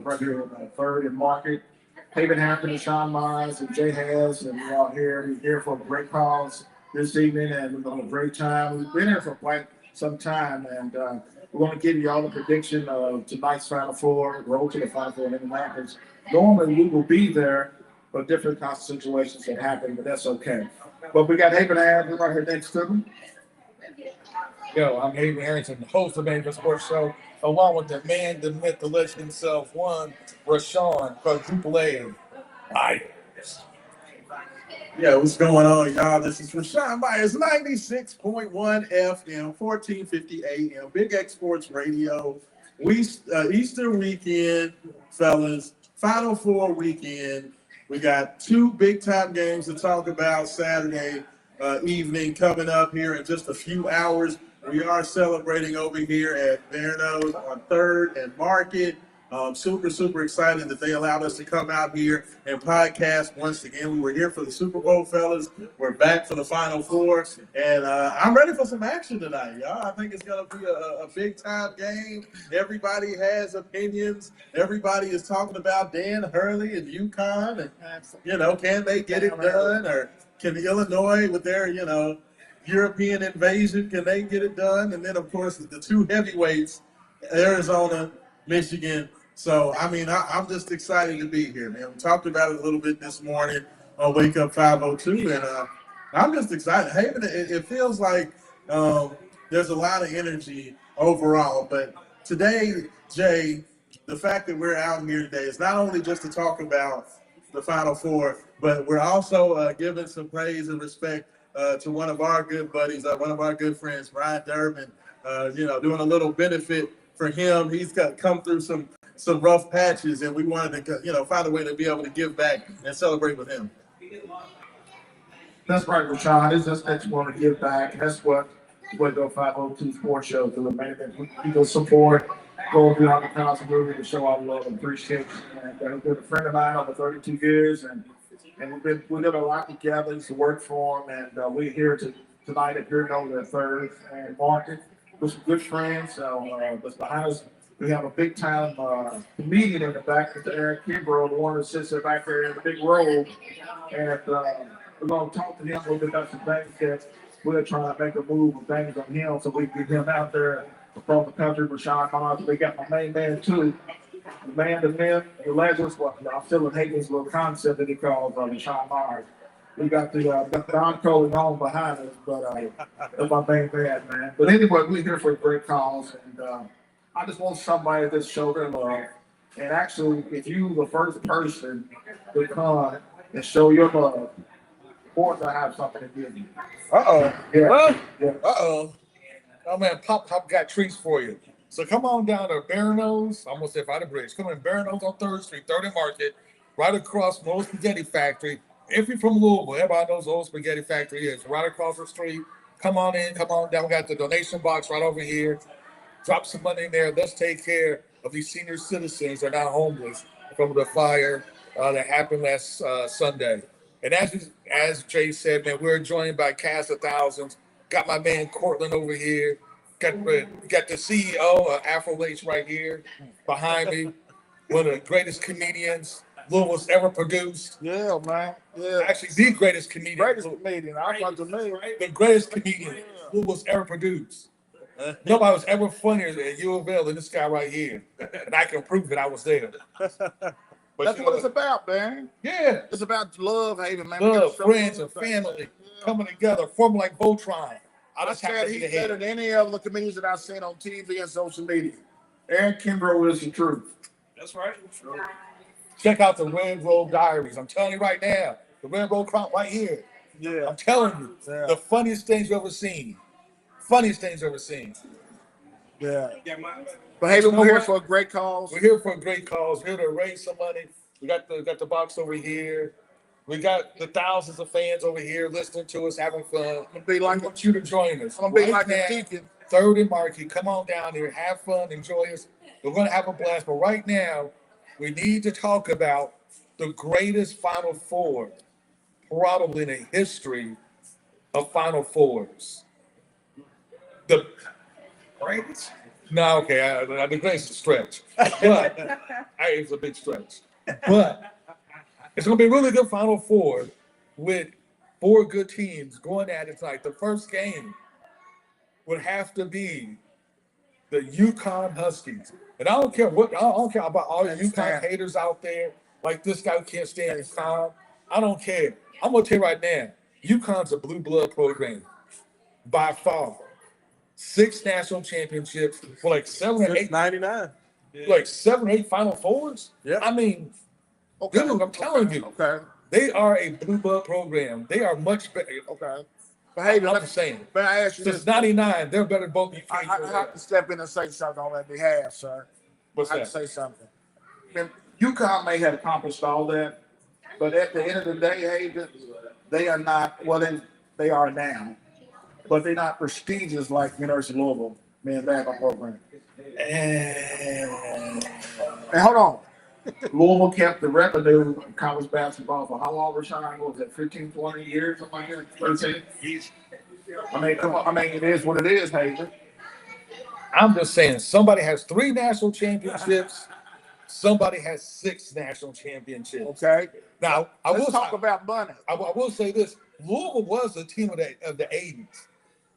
right here on Third and Market. Haven Hampton, Raashaan Myers, and Jay Has, and we're all here. We're here for a great cause this evening, and we're going to have a great time. We've been here for quite some time, and we're going to give you all the prediction of tonight's Final Four, road to the Final Four in Indianapolis. Normally, we will be there, but different kinds of situations that happen, but that's okay. But we got Haven Hampton right here next to me. Yo, I'm Harrington, the host of the Main Sports Show, along with the man, the myth, the legend himself, one Raashaan, quadruple A. Myers. Yeah, what's going on, y'all? This is Raashaan Myers, 96.1 FM, 1450 AM, Big X Sports Radio. We Easter weekend, fellas, Final Four weekend. We got two big time games to talk about Saturday evening coming up here in just a few hours. We are celebrating over here at Verno's on 3rd and Market. Super excited that they allowed us to come out here and podcast once again. We were here for the Super Bowl, fellas. We're back for the Final Four, and I'm ready for some action tonight, y'all. I think it's going to be a big-time game. Everybody has opinions. Everybody is talking about Dan Hurley and UConn, and, can they get it done, or can Illinois with their, European invasion, can they get it done? And then, of course, the two heavyweights, Arizona, Michigan. So, I'm just excited to be here, man. We talked about it a little bit this morning on Wake Up 502, and I'm just excited. Haven, it feels like there's a lot of energy overall, but today, Jay, the fact that we're out here today is not only just to talk about the Final Four, but we're also giving some praise and respect to one of our good buddies, one of our good friends, Brian Durbin, doing a little benefit for him. He's come through some rough patches, and we wanted to, find a way to be able to give back and celebrate with him. That's right, Raashaan. It's just that you want to give back. That's what the 502 Sports Show do. We go support, go beyond the possibility to show our love and appreciation. And he's been a friend of mine over 32 years, and we did a lot together. Used to work for him, and we're here tonight at Beardo at Third and Market with some good friends. So, but behind us, we have a big time comedian in the back with Eric Kimbrough, the one that sits there back there in the big robe, and we're going to talk to him a little bit about some things that we're trying to make a move of things on him so we can get him out there across the country. Raashaan Myers, we got my main man too. The man, the myth, the legends. Well, I'm still hating this little concept that he calls Raashaan Myers. We got the Don Cole on behind us, but that's my main man. But anyway, we're here for a great cause, and I just want somebody to show their love. And actually, if you the first person to come and show your love, of course I have something to give you. Uh-oh. Yeah. Well, Yeah. uh-oh. Oh, man, Pop got treats for you. So come on down to Barano's. I almost said by the bridge. Come on, Barano's on 3rd Street, 3rd and Market, right across from Old Spaghetti Factory. If you're from Louisville, everybody knows Old Spaghetti Factory is right across the street. Come on in, come on down. We got the donation box right over here. Drop some money in there. Let's take care of these senior citizens that are not homeless from the fire that happened last Sunday. And as Jay said, man, we're joined by cast of thousands. Got my man Cortland over here. Got the CEO of Afro H right here behind me. One of the greatest comedians Louisville's ever produced. Yeah, man. Yeah. Actually, the greatest comedian. Greatest comedian. I want to name. The greatest comedian Louisville's ever produced. Nobody was ever funnier than U of L than this guy right here. And I can prove that I was there. But that's what it's about, man. Yeah. It's about love, Haven, man. Love, friends, and family coming together, forming like Voltron. I said he's better than any other comedians that I've seen on TV and social media. Eric Kimbrough is the truth. That's right. Check out the Red Roll Diaries. I'm telling you right now, the Red Roll crop right here. Yeah. I'm telling you, the funniest things you've ever seen. Funniest things you've ever seen. Yeah. But Haven, we're here for a great cause. We're here for a great cause. We're here to raise some money. We got the box over here. We got the thousands of fans over here listening to us, having fun. I want you to join us. I'm gonna be like a deacon. 3rd and Market. Come on down here, have fun, enjoy us. We're gonna have a blast. But right now, we need to talk about the greatest Final Four, probably in the history of Final Fours. The greatest. No, okay, I think it's a stretch, but it's a big stretch. But it's going to be a really good Final Four with four good teams going at it tonight. The first game would have to be the UConn Huskies. And I don't care about all the UConn haters out there, like this guy who can't stand UConn. I don't care. I'm gonna tell you right now, UConn's a blue blood program by far. 6 national championships for like 7 or 8, 99. like 7 or 8 Final Fours. Yeah. I mean, Okay. dude, I'm telling you, Okay. they are a blue blood program. They are much better. Okay. But hey, I'm just saying. but I ask you Since this. '99, they're better than both UK. I have to step in and say something on that behalf, sir. What's I have that? to say something. And UConn may have accomplished all that, but at the end of the day, hey, they are not, well, they are now, but they're not prestigious like University of Louisville men's basketball program. And hold on. Louisville kept the revenue of college basketball for how long, Raashaan? What was it, 15, 20 years, something like that? 13? I mean, come on. I mean, it is what it is, Hager. I'm just saying, somebody has 3 national championships. Somebody has 6 national championships. Okay. Now, Let's talk about money. I will say this: Louisville was the team of the '80s.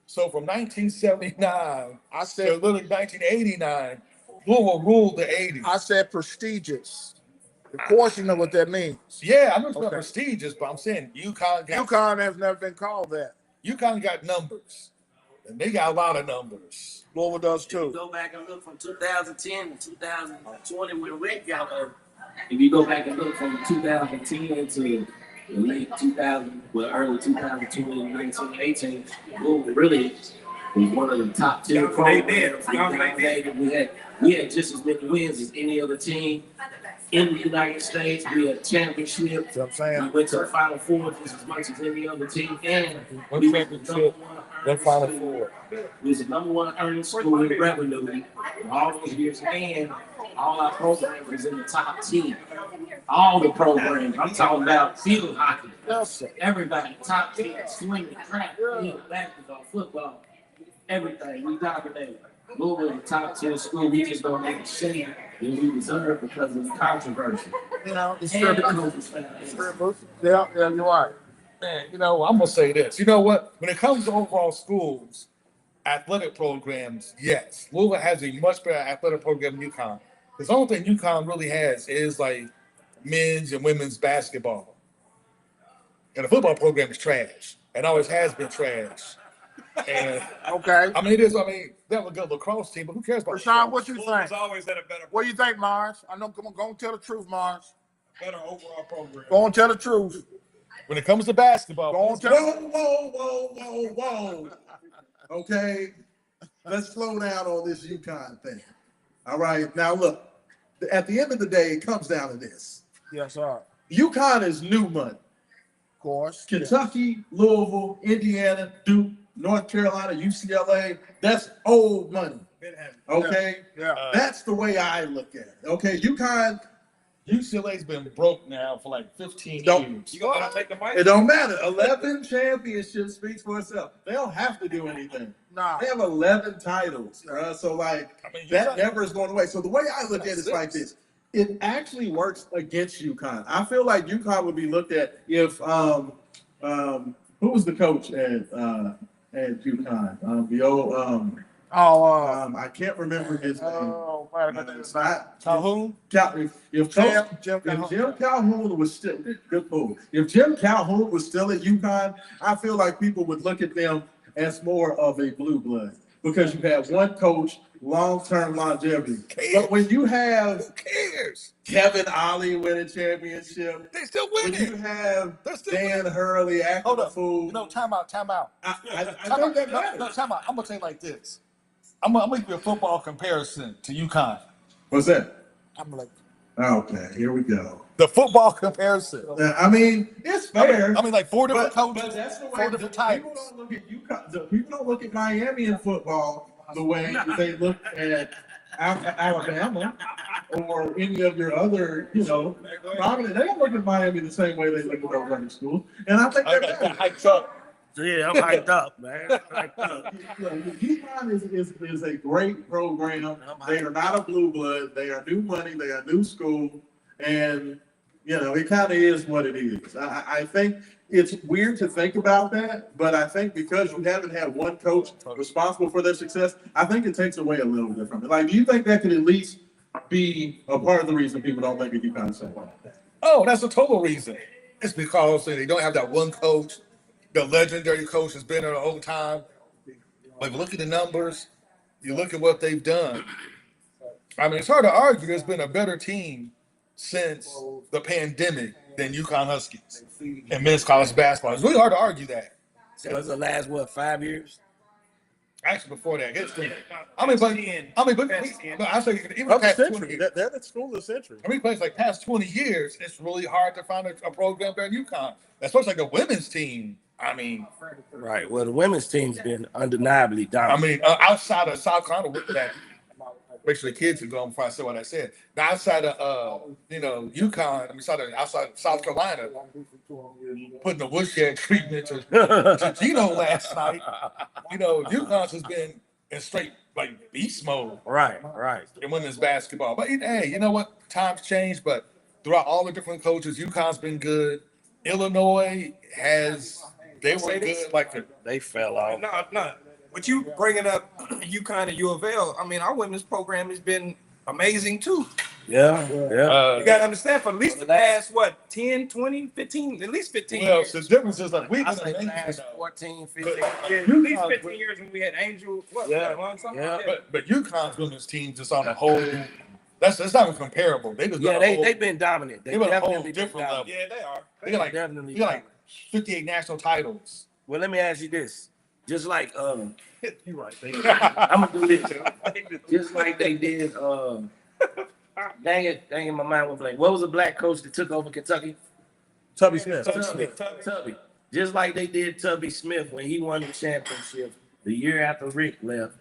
So from 1979 I to said literally 1989, Louisville ruled the '80s. I said prestigious. Of course, you know what that means. Yeah, I'm not Okay. prestigious, but I'm saying UConn UConn has never been called that. got numbers, and they got a lot of numbers. Louisville does If you too. go back and look from 2010 to 2020 when Rick got there, if you go back and look from 2010 to the late 2000, well, early 2020, 1918, Louisville really was one of the top 10 programs. We had just as many wins as any other team in the United States. We had championships. You know what I'm We saying? went to the Final Four just as much as any other team, and One we were the championship, number one Final Four. we was the number one earning school in revenue for all those years, and all our programs was in the top 10. All the programs. I'm talking about field hockey. Yes, sir. Everybody, top 10, swinging, track, field, basketball, football, everything. We dominated. Louisville was the top 10 school. We just don't make a shame that we deserve because of the controversy. You know, it's And fair. Louisville's fans. Yeah, you're right. Man, I'm gonna say this. You know what? When it comes to overall schools, athletic programs, yes, Louisville has a much better athletic program than UConn. Because the only thing UConn really has is like men's and women's basketball, and the football program is trash, and always has been trash. And Okay. I mean, it is. I mean, they have a good lacrosse team, but who cares about? Rashawn, what you Louisville's think? always had a better, What do you think, Mars? I know. Come on, go and tell the truth, Mars. better overall program. Go and tell the truth. When it comes to basketball, Go on, tell. Whoa. Okay, let's slow down on this UConn thing. All right, now look, at the end of the day, it comes down to this. Yes, sir. UConn is new money. Of course. Kentucky, Louisville, Indiana, Duke, North Carolina, UCLA, that's old money. Okay? Yeah. That's the way I look at it. Okay, UConn, UCLA's been broke now for like 15 Don't- years. it don't matter. 11 championships speaks for itself. They don't have to do anything. Nah. They have 11 titles, bruh. So like I mean, that never is going away. So the way I look at it is like this: it actually works against UConn. I feel like UConn would be looked at if who was the coach at UConn? The old I can't remember his name. Oh, man. It's not Calhoun? If Jim Calhoun was still good fool. If Jim Calhoun was still at UConn, I feel like people would look at them as more of a blue blood because you have one coach, long-term longevity. But when you have Who cares? Kevin Ollie winning championship, They still when you winning. have They're still Dan Hurley acting Hold a up. fool, Time out. I Time think that out. matters. No, time out. I'm gonna say it like this. I'm gonna give you a football comparison to UConn. What's that? I'm like, Okay, here we go. The football comparison. I mean, it's fair. I mean, like 4 different But coaches, that's the way 4 the different people titles. don't look at UConn. People don't look at Miami in football the way they look at Alabama or any of your other, prominent. They don't look at Miami the same way they look at those other schools. And I think I that got hyped up. Yeah, I'm hyped up, man. Hyped up. UConn is a great program. They are not a blue blood. They are new money. They are new school, and it kind of is what it is. I think it's weird to think about that, but I think because you haven't had one coach responsible for their success, I think it takes away a little bit from it. Like, do you think that could at least be a part of the reason people don't think of UConn so well? Oh, that's a total reason. It's because they don't have that one coach. The legendary coach has been there the whole time. Like, look at the numbers. You look at what they've done. I mean, it's hard to argue there's been a better team since the pandemic than UConn Huskies in men's college basketball. It's really hard to argue that. So it's the last 5 years? Actually, before that, but I say even Of the past 20 century. years. They're the school of the century. I mean, places like past 20 years, it's really hard to find a program better than UConn. Especially like the women's team. I mean, Right. Well, the women's team's been undeniably dominant. Outside of South Carolina, with that, make sure the kids are going before I say what I said. Now, outside of UConn, outside of South Carolina, putting the woodshed treatment to Gino last night. UConn has been in straight like beast mode. Right. In women's basketball. But hey, you know what? Times change, but throughout all the different coaches, UConn's been good. Illinois they were good. They fell off. No. But you bringing up UConn and U of L, I mean, our women's program has been amazing too. Yeah. You got to understand, for at least the past, 10, 20, 15, at least 15 Well, years. the difference is like we've I been say amazing, last though. 14, 15 Yeah, years. at least 15 years when we had Angel. Yeah. But UConn's women's team just on a whole. That's not even comparable. They just They've been dominant. They've been a whole definitely been different level. Yeah, they are. They got Definitely like 58 national titles. Well, let me ask you this. Just like You're right. I'm gonna do this. Just like they did dang it, my mind was blank. What was the black coach that took over Kentucky? Tubby Smith. Tubby. Just like they did Tubby Smith when he won the championship the year after Rick left.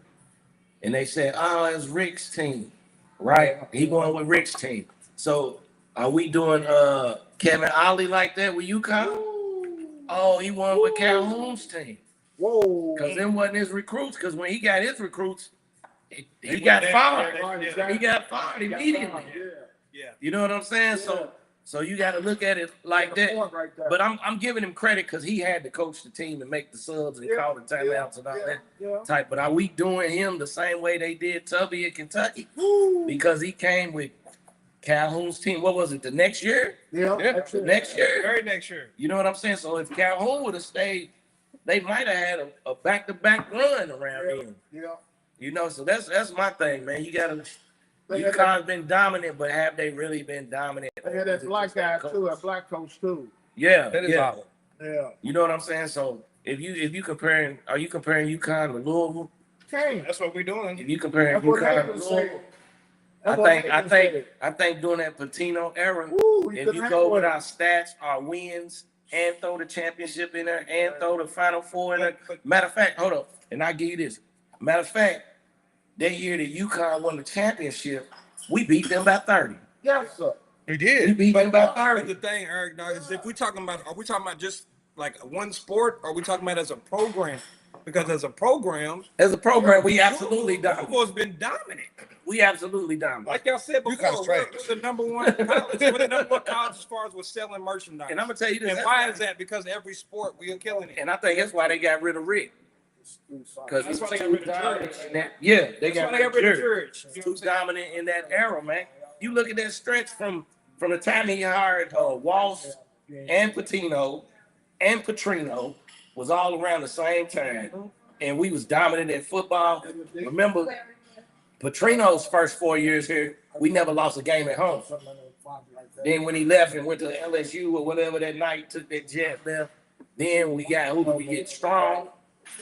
And they said, oh, it's Rick's team. Right? He going with Rick's team. So are we doing Kevin Ollie like that with UConn? Oh, he won with Calhoun's team. Whoa. Because them wasn't his recruits. Because when he got his recruits, he got fired. He got fired immediately. Yeah. You know what I'm saying? So you got to look at it like that. But I'm giving him credit because he had to coach the team and make the subs and call the timeouts and all that type. But are we doing him the same way they did Tubby in Kentucky? Because he came with Calhoun's team. What was it? The next year? Yeah. Next year. Very next year. You know what I'm saying? So if Calhoun would have stayed, they might have had a back-to-back run around him. Yeah. So that's my thing, man. UConn's been dominant, but have they really been dominant? They had that black guy too, a black coach too. Yeah, That is yeah. awful. Yeah. You know what I'm saying? So if you comparing, are you comparing UConn with Louisville? That's what we're doing. If you comparing That's what UConn they with say. Louisville, I think during that Patino era, if you go with our stats, our wins, and throw the championship in there, and throw the Final Four in there. Matter of fact, hold up, and I give you this. Matter of fact, that year that UConn won the championship, we beat them by 30. Yes, sir. We We did. beat them by But 30. the thing, Eric, now, is if we talking about, are we talking about just like one sport, or are we talking about as a program? Because as a program, As a program, we absolutely Louisville's dominant. been dominant. We absolutely dominant. Like y'all said before, UConn's trash. we're the number one college. We're the number one college as far as we're selling merchandise. And I'm gonna tell you this. And why is that? Because every sport we are killing it. And I think that's why they got rid of Rick. Because That's why they got rid of George. Yeah, they That's got why they got rid of George. He's too dominant in that era, man. You look at that stretch from the time he hired Walsh and Patino and Petrino was all around the same time. And we was dominant in football. Remember, Petrino's first 4 years here, we never lost a game at home. Then when he left and went to LSU or whatever that night, took that jet left, then we got who did we get? Strong.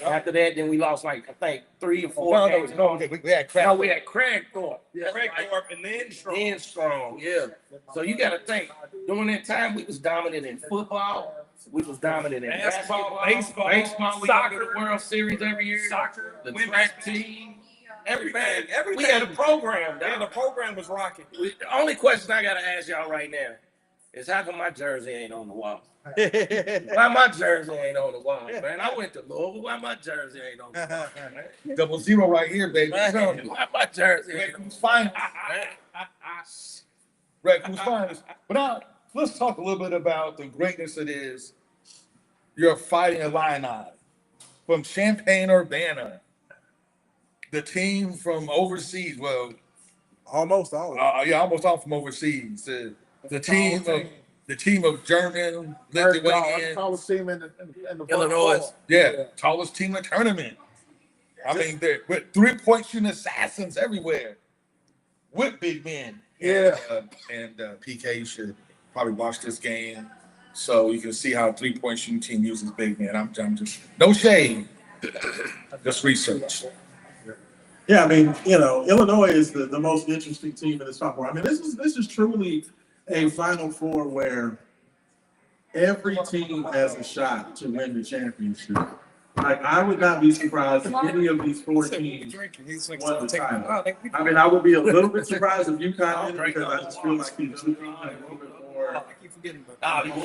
After that, then we lost like I think 3 or 4 games. We had crap. No, we had Craig Thorpe. Craig Thorpe and then Strong. Then Strong, yeah. So you got to think, during that time, we was dominant in football. We was dominant in basketball, baseball. We got to the World Series every year. Soccer, the women's track team, everything. Everything. We had a program. Yeah, dog. the program was rocking. The only question I got to ask y'all right now, is how come my jersey ain't on the wall? Why my jersey ain't on the wall, man? I went to Louisville. Why my jersey ain't on the wall, man? 0 right here, baby. Why my jersey ain't on Who's finest? Right, who's finest? But now let's talk a little bit about the greatness it is. You're fighting Illini from Champaign-Urbana, the team from overseas. Well, Almost all. yeah, almost all from overseas. The team of German, Lithuanian, Tallest team in the Illinois. yeah, tallest team in the tournament. I mean, they're with 3-point shooting assassins everywhere with big men. Yeah. And PK should probably watch this game so you can see how a 3-point shooting team uses big men. I'm just no shade, just research. Yeah, I mean, Illinois is the most interesting team in this Final Four. I mean, this is truly a Final Four where every team has a shot to win the championship. Like, I would not be surprised if any of these 4 teams won the title. I mean, I would be a little bit surprised if UConn did because I just feel like these other teams are a little bit more.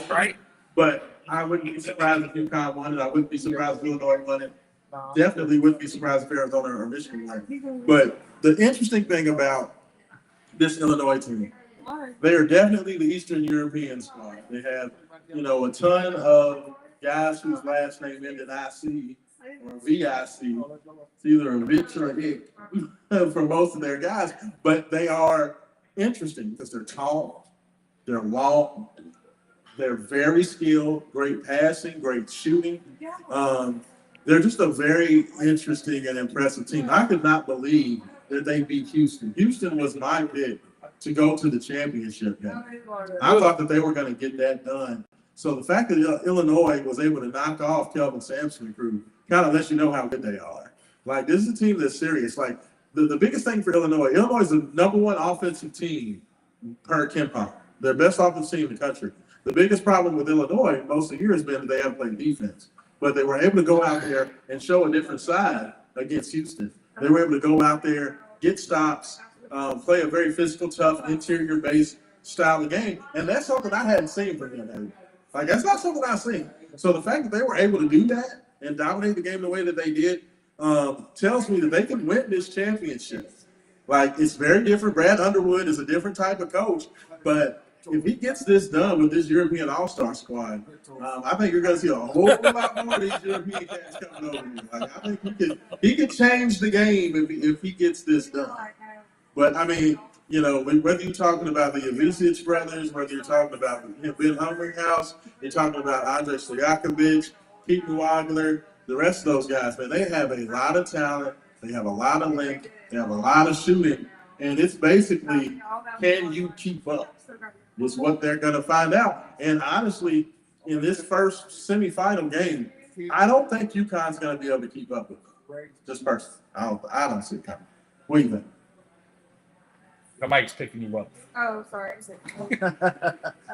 Right? But I wouldn't be surprised if UConn won it. I wouldn't be surprised if Illinois won it. Definitely wouldn't be surprised if Arizona or Michigan won it. But the interesting thing about this Illinois team, they are definitely the Eastern European squad. They have, a ton of guys whose last name ended IC or VIC. It's either a Vitch or a Hick for most of their guys. But they are interesting because they're tall, they're long, they're very skilled, great passing, great shooting. They're just a very interesting and impressive team. I could not believe that they beat Houston. Houston was my pick to go to the championship game. I thought that they were going to get that done. So the fact that Illinois was able to knock off Kelvin Sampson and crew kind of lets you know how good they are. Like, this is a team that's serious. Like, the biggest thing for Illinois is the #1 offensive team per KenPom. Their best offensive team in the country. The biggest problem with Illinois most of the year has been that they haven't played defense. But they were able to go out there and show a different side against Houston. They were able to go out there, get stops, play a very physical, tough, interior-based style of game. And that's something I hadn't seen from them. Like, that's not something I've seen. So the fact that they were able to do that and dominate the game the way that they did tells me that they can win this championship. Like, it's very different. Brad Underwood is a different type of coach. But if he gets this done with this European All-Star squad, I think you're going to see a whole lot more of these European cats coming over here. Like, I think he could change the game if he gets this done. But, I mean, whether you're talking about the Ivicic brothers, whether you're talking about Ben Humringhouse, you're talking about Andrei Stojakovic, Pete Wagler, the rest of those guys, man, they have a lot of talent. They have a lot of length. They have a lot of shooting. And it's basically, can you keep up? Is what they're going to find out. And honestly, in this first semifinal game, I don't think UConn's going to be able to keep up with them. Just personally. I don't see it coming. What do you think? The mic's picking you up. Oh, sorry.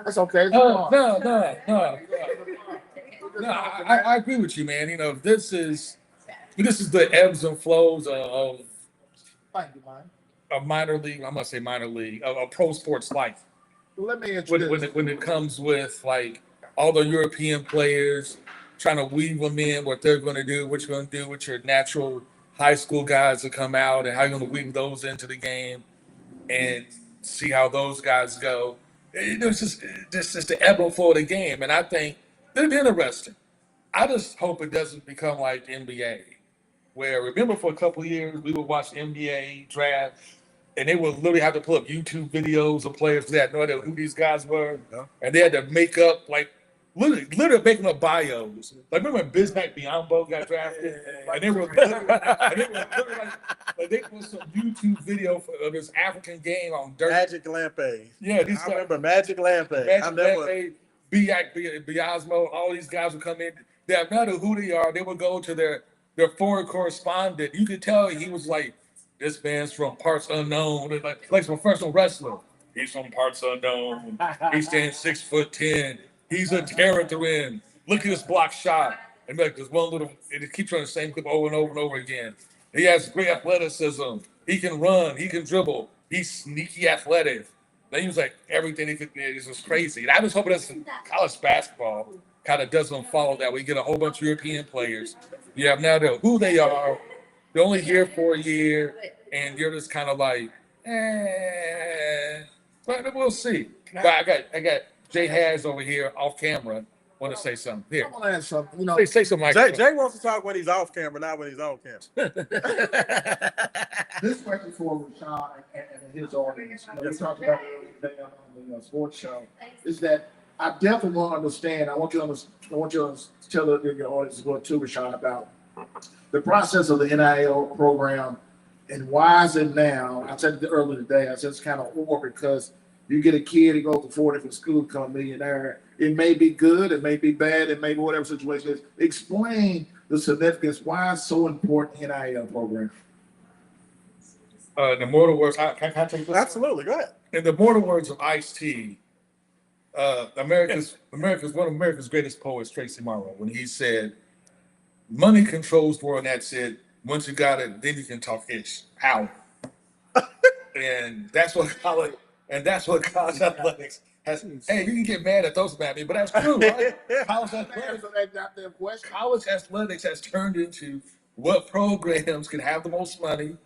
That's okay. No. I agree with you, man. This is the ebbs and flows of minor league. I'm gonna say minor league of pro sports life. Let me introduce. When it comes with like all the European players trying to weave them in, what they're going to do, what you're going to do with your natural high school guys that come out, and how you're going to weave those into the game, and see how those guys go. It's just the ebb and flow of the game, and I think they're interesting. I just hope it doesn't become like NBA, where remember for a couple of years we would watch NBA draft. And they would literally have to pull up YouTube videos of players that had no idea who these guys were. Yeah. And they had to make up, like, literally making up bios. Like, remember when Bismack Biyombo got drafted? And they were literally like they put some YouTube video of this African game on dirt. Magic Lampe. Yeah, I remember Magic Lampe. Biasmo, all these guys would come in. They have no idea who they are. They would go to their foreign correspondent. You could tell he was like, this man's from parts unknown, like some professional wrestler. He's from parts unknown. He stands 6'10". He's a character in. Look at this block shot. And like this one little, it keeps running the same clip over and over and over again. He has great athleticism. He can run. He can dribble. He's sneaky athletic. They use like everything they could. It's just crazy. And I was hoping that college basketball kind of doesn't follow that. We get a whole bunch of European players. You have now who they are. They're only here for a year, and you're just kind of like, but we'll see. But I got Jay Has over here off camera. Want to say something? Here, I want to ask something. You know, say something. Like Jay wants to talk when he's off camera, not when he's on camera. this question for Raashaan and his audience. You know, we talked about it today on the sports show. Is that I definitely want to understand. I want you to tell your audience what too, Raashaan, about the process of the NIL program and why is it now? I said it earlier today. I said it's kind of awkward because you get a kid who goes to 4 different schools, become a millionaire. It may be good, it may be bad, it may be whatever situation is. Explain the significance. Why it's so important NIL program. The mortal words. Can I take this? Absolutely, go ahead. In the mortal words of Ice-T, America's one of America's greatest poets, Tracy Morrow, when he said, "Money controls the world." And that's it. Once you got it, then you can talk ish. How? And that's what college athletics has. Hey, you can get mad at those about me, but that's true, right? College athletics has turned into what programs can have the most money,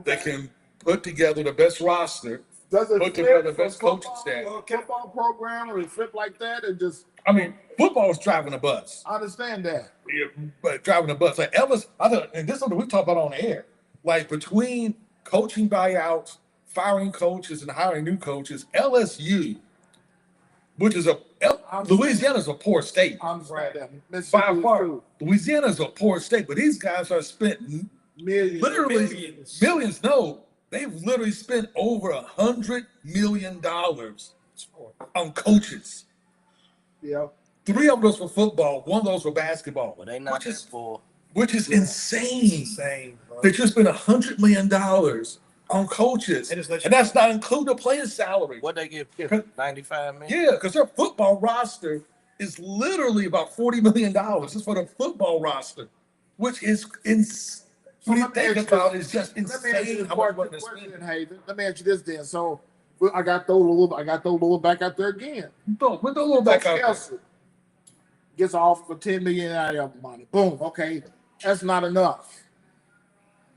that can put together the best roster, Does it put together the flip best from coaching staff. football program or it flip like that and just? I mean, football is driving a bus. I understand that. Yeah, but driving a bus. Like Elvis, and this is something we talk about on the air. Like between coaching buyouts, firing coaches, and hiring new coaches, LSU, which is Louisiana's a poor state. I'm right there. By far, Louisiana's a poor state, but these guys are spent millions. No, they've literally spent over $100 million on coaches. Yeah. 3 of those for football, 1 of those for basketball. But they not which is insane. They just spent $100 million on coaches, and that's not including the player's salary. What they give? 95 million. Yeah, because their football roster is literally about $40 million just for the football roster, which is insane. When you think about it, it's just insane how much money they're spending. Let me ask you this then. So I got throw a little back out there again. We'll throw a little back out there. Gets off for $10 million out of money. Boom. Okay, that's not enough.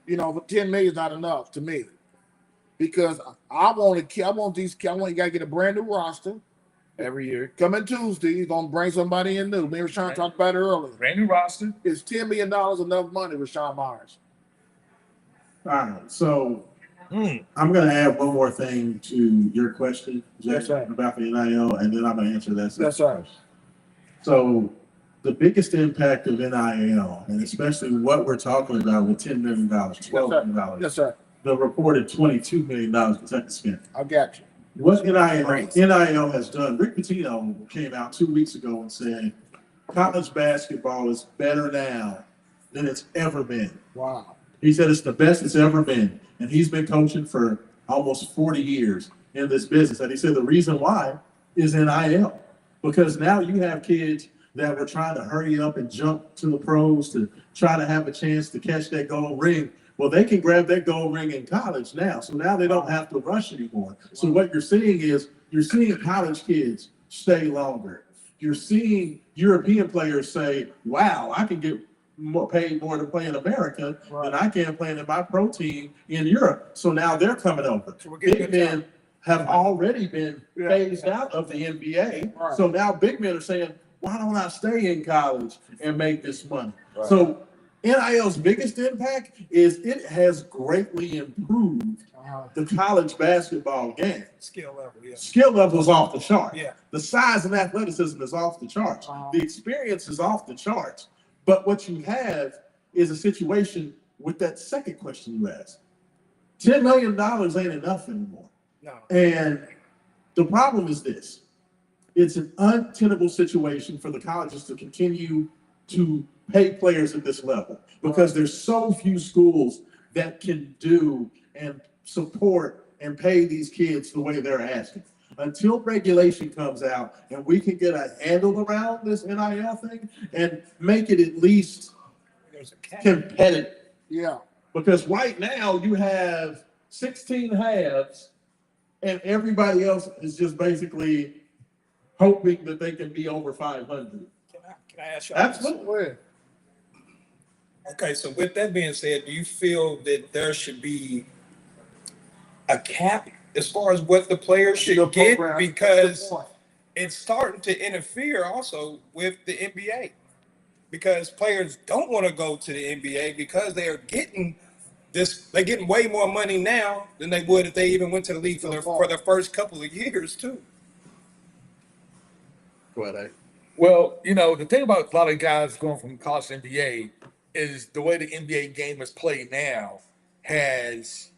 You know, $10 million is not enough to me because I want you got to get a brand new roster Every year. coming Tuesday. You're gonna bring somebody in new. Me and Raashaan talked about it earlier. Brand new roster. Is $10 million enough money, Raashaan Myers? All right, so I'm going to add one more thing to your question, Jay, Yes, sir. about the NIL, and then I'm going to answer that. That's right. So the biggest impact of NIL, and especially what we're talking about with $10 million, $12 million, Yes, sir. the reported $22 million Kentucky spent. I got you. What NIL has done, Rick Pitino came out 2 weeks ago and said, college basketball is better now than it's ever been. Wow. He said it's the best it's ever been. And he's been coaching for almost 40 years in this business. And he said the reason why is NIL. Because now you have kids that were trying to hurry up and jump to the pros to try to have a chance to catch that gold ring. Well, they can grab that gold ring in college now. So now they don't have to rush anymore. So what you're seeing college kids stay longer. You're seeing European players say, wow, I can get paid more to play in America than I can playing in my pro team in Europe. So now they're coming over. Big men have already been phased out of the NBA. Right. So now big men are saying, why don't I stay in college and make this money? Right. So NIL's biggest impact is it has greatly improved the college basketball game. Skill level, yeah. Skill level is off the charts. Yeah. The size and athleticism is off the charts. The experience is off the charts. But what you have is a situation with that second question you asked. $10 million ain't enough anymore. No. And the problem is this. It's an untenable situation for the colleges to continue to pay players at this level because there's so few schools that can do and support and pay these kids the way they're asking. Until regulation comes out and we can get a handle around this NIL thing and make it at least competitive. Yeah. Because right now you have 16 halves and everybody else is just basically hoping that they can be over 500. Can I ask you? Absolutely. Okay, so with that being said, do you feel that there should be a cap as far as what the players should get? Because it's starting to interfere also with the NBA. Because players don't want to go to the NBA because they are getting they're getting way more money now than they would if they even went to the league for their first couple of years too. Go ahead, Well, the thing about a lot of guys going from college to NBA is the way the NBA game is played now has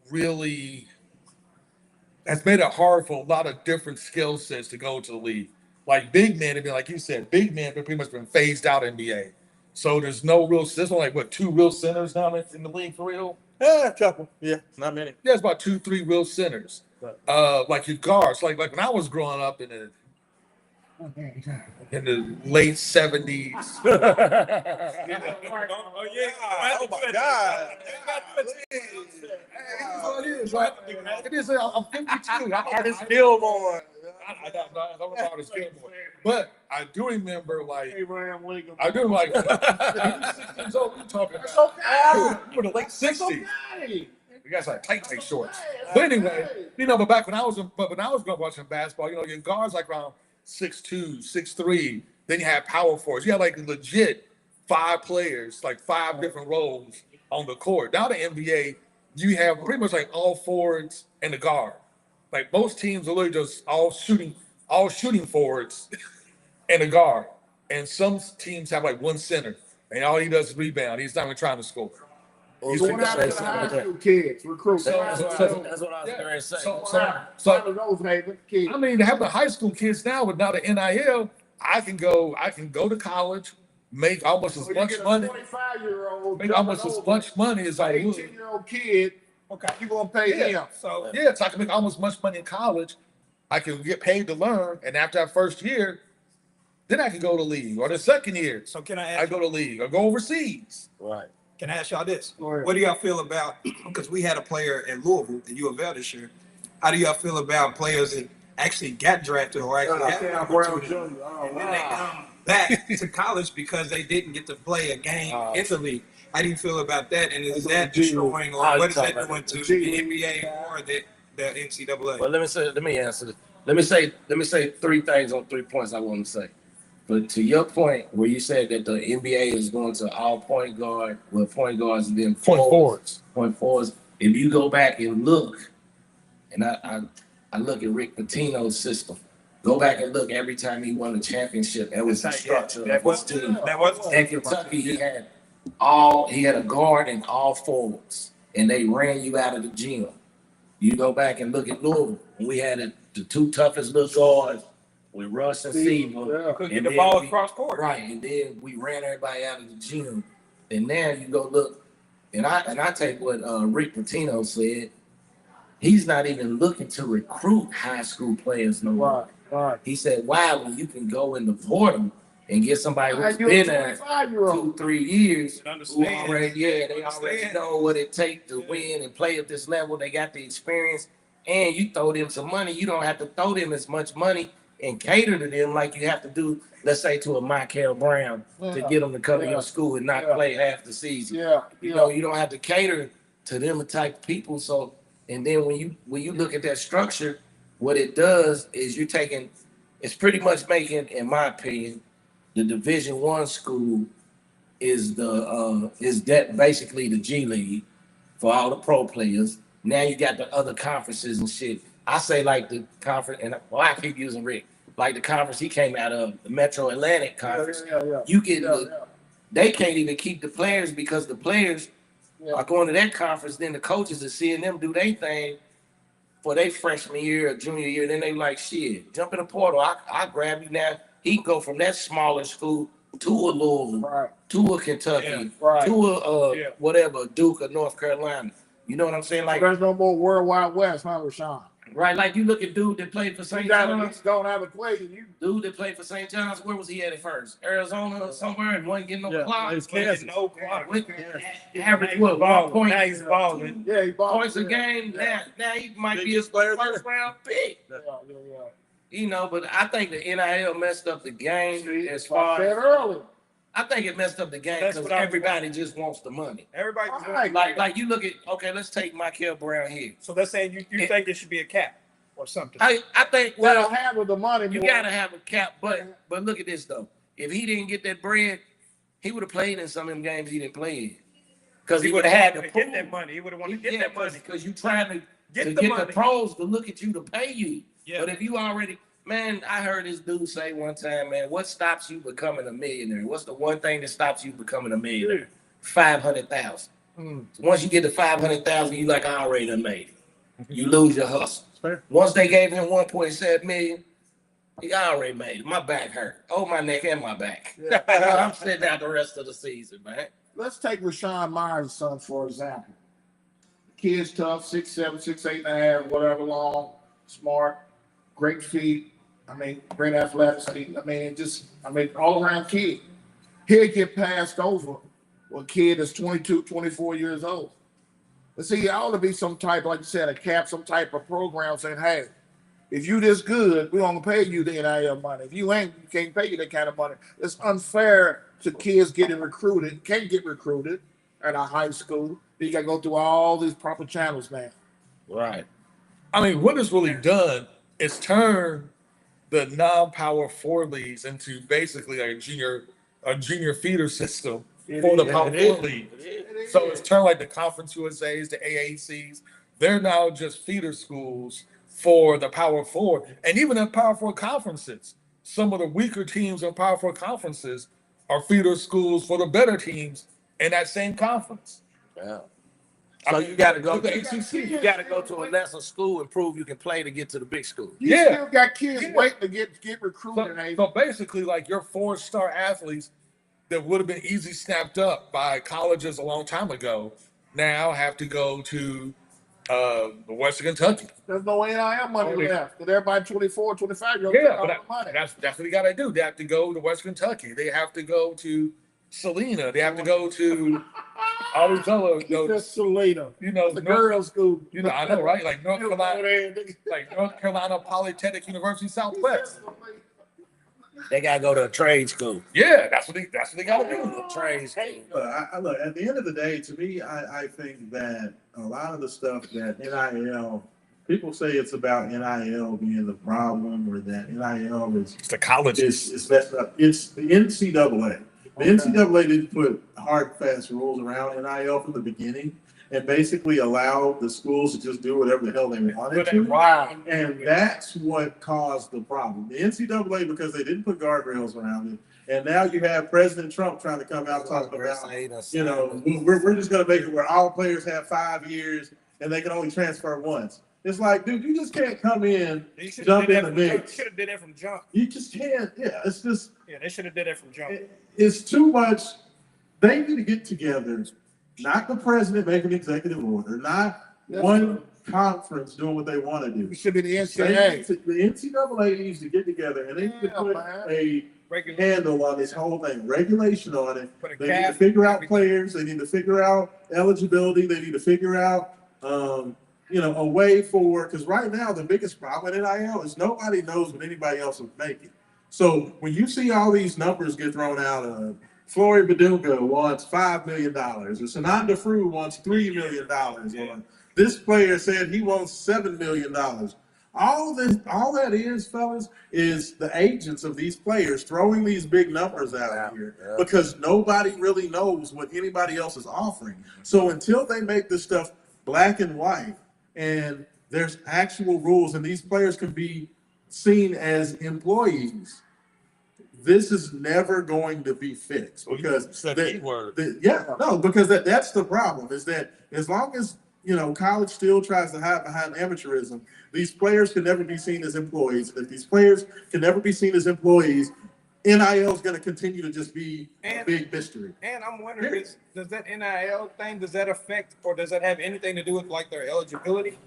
really has made it hard for a lot of different skill sets to go to the league. Like big men have been, like you said, big men have pretty much been phased out of NBA. So there's only like what, 2 real centers now in the league for real? Yeah, a couple. Yeah, not many. Yeah, it's about 2, 3 real centers. Like your guards, like when I was growing up in the late 70s. Oh yeah! Oh my God! It is. I'm 52. Artist Gilmore. I don't know Artist Gilmore, but I do remember like Abraham Lincoln. I do like 6 years old. You talking about? You were the late 60s. You guys like tight shorts. But anyway, but back when I was growing up watching basketball, your guards like around 6'2", 6'3". Then you had power forwards. You had like legit 5 players, like 5 different roles on the court. Now the NBA, you have pretty much like all forwards and the guard. Like most teams are literally just all shooting forwards and a guard. And some teams have like one center, and all he does is rebound. He's not even trying to score. So what happened to the high school kids? Recruit. That's what I was going to say. I mean, to have the high school kids now, with now the NIL, I can go to college, make almost as much money. 25-year-old Make almost as much money as I would. 18-year-old kid. Okay, you gonna pay him? So I can make almost as much money in college. I can get paid to learn, and after that first year, then I can go to league. Or the second year, So can I ask? I go to league or go overseas. Right. Can I ask y'all this? What do y'all feel about? Because we had a player at Louisville, at U of L this year. How do y'all feel about players that actually got drafted or actually had an opportunity, and then they come back to college because they didn't get to play a game in the league? How do you feel about that? And is that destroying, or what is that doing to the NBA or the NCAA? Well, let me answer this. Let me say 3 things on 3 points I want to say. But to your point, where you said that the NBA is going to all point guards and then Point forwards. If you go back and look, and I look at Rick Pitino's system. Go back and look every time he won a championship. That was the structure of his team. At Kentucky, he had a guard and all forwards, and they ran you out of the gym. You go back and look at Louisville, and we had the 2 toughest little guards with Russ and Seaver. Could get the ball across court. Right, and then we ran everybody out of the gym. And now you go look, and I take what Rick Pitino said. He's not even looking to recruit high school players no more. Right. He said, "Why, when you can go in the portal and get somebody who's been there 2, 3 years, who already know what it takes to win and play at this level. They got the experience, and you throw them some money. You don't have to throw them as much money and cater to them like you have to do, let's say, to a Michael Brown to get them to come to your school and not play half the season. You don't have to cater to them type of people. So, and then when you look at that structure, what it does is it's pretty much making, in my opinion, the Division I school is that basically the G League for all the pro players. Now you got the other conferences and shit. I say like the conference, and I keep using Rick, like the conference he came out of, the Metro Atlantic Conference. You get they can't even keep the players because the players are going to that conference. Then the coaches are seeing them do their thing for their freshman year or junior year. Then they like, shit, jump in the portal. I grab you now. He can go from that smaller school to a Louisville, to a Kentucky, to a whatever, Duke or North Carolina. You know what I'm saying? Like, there's no more World Wide West, huh, Raashaan? Right, like you look at dude that played for St. He's John's. don't have a equation. You Dude that played for St. John's, where was he at first? Arizona or somewhere, and wasn't getting no clock. Kansas. No clock. Average what? 1 point. Now he's balling. yeah, he bought Points a game. Now he might be a Biggest player first round pick. You know, but I think the NIL messed up the game as far said as earlier. I think it messed up the game That's because what I- everybody just wants the money. Everybody. Right. Like you look at let's take Michael Brown here. So let's say you think it should be a cap or something. I think Well, half of the money. you more. gotta have a cap, but look at this though. If he didn't get that bread, he would have played in some of them games he didn't play in. Because he would have had to get prove that money. He would have wanted to get that money. because you trying to Get get the the money. pros to look at you to pay you. Yeah. But if you already, man, I heard this dude say one time, man, what stops you becoming a millionaire? What's the one thing that stops you becoming a millionaire? 500,000. Once you get to 500,000, you like, I already done made it. You lose your hustle. Fair. Once they gave him 1.7 million, he already made it. My back hurt. Oh, my neck and my back. I'm sitting out the rest of the season, man. Let's take Raashaan Myers' son, for example. Kid's tough, 6'7", 6'8.5", whatever long, smart, great feet. I mean, great athleticism. I mean, all around kid. He'll get passed over with a kid that's 22, 24 years old. But see, there ought to be some type, like you said, a cap, some type of program saying, hey, if you this good, we're gonna pay you the NIL money. If you ain't, we can't pay you that kind of money. It's unfair to kids getting recruited, can't get recruited at a high school. You gotta go through all these proper channels, man. Right. I mean, what it's really done is turn the non-power four leagues into basically a junior feeder system for the power four league. So it's turned like the Conference USAs, the AACs. They're now just feeder schools for the Power Four, and even in Power Four conferences, some of the weaker teams in Power Four conferences are feeder schools for the better teams in that same conference. Yeah. I So mean, you gotta go look at to ACC. you gotta go to a lesser school and prove you can play to get to the big school. You Yeah. still got kids Yeah. waiting to get recruited. So basically, like your 4-star athletes that would have been easy snapped up by colleges a long time ago now have to go to Western Kentucky. There's no NIL money Only- left. Because everybody 24, 25 year Yeah, old but money. that's what they got to do. They have to go to Western Kentucky. They have to go to Salina. They have to go to all these other, Just Selena. you know, The North, girls' school. you know, I know, right? Like North Carolina Polytechnic University Southwest. They gotta go to a trade school. Yeah, that's what they got to do. Trade school. Look, at the end of the day, to me, I think that a lot of the stuff that NIL, people say it's about NIL being the problem or that NIL It's the colleges. is messed up. It's the NCAA. The NCAA didn't put hard, fast rules around NIL from the beginning and basically allow the schools to just do whatever the hell they wanted to. Wow. And that's what caused the problem. The NCAA, because they didn't put guardrails around it, and now you have President Trump trying to come out talking about, you know, we're just going to make it where all players have 5 years and they can only transfer once. It's like, dude, you just can't come in, jump in the mix. Should have did that from jump. You just can't. Yeah, it's just, Yeah, they should have did that from jump. it's too much. They need to get together. Not the president making an executive order, not one conference doing what they want to do. It should be the The NCAA. NCAA needs to get together and they need to put a handle on this whole thing, regulation on it. Put a They need to cap. figure out players. They need to figure out eligibility. They need to figure out, a way for, because right now the biggest problem in NIL is nobody knows what anybody else is making. So when you see all these numbers get thrown out, Flory Badunga wants $5 million, or Sananda Frew wants $3 million, or this player said he wants $7 million. All that is, fellas, is the agents of these players throwing these big numbers out here because nobody really knows what anybody else is offering. So until they make this stuff black and white and there's actual rules and these players can be seen as employees, this is never going to be fixed because because that's the problem is that as long as college still tries to hide behind amateurism, these players can never be seen as employees. If these players can never be seen as employees, NIL is going to continue to just be a big mystery. And I'm wondering, does that NIL thing, does that affect or does that have anything to do with like their eligibility?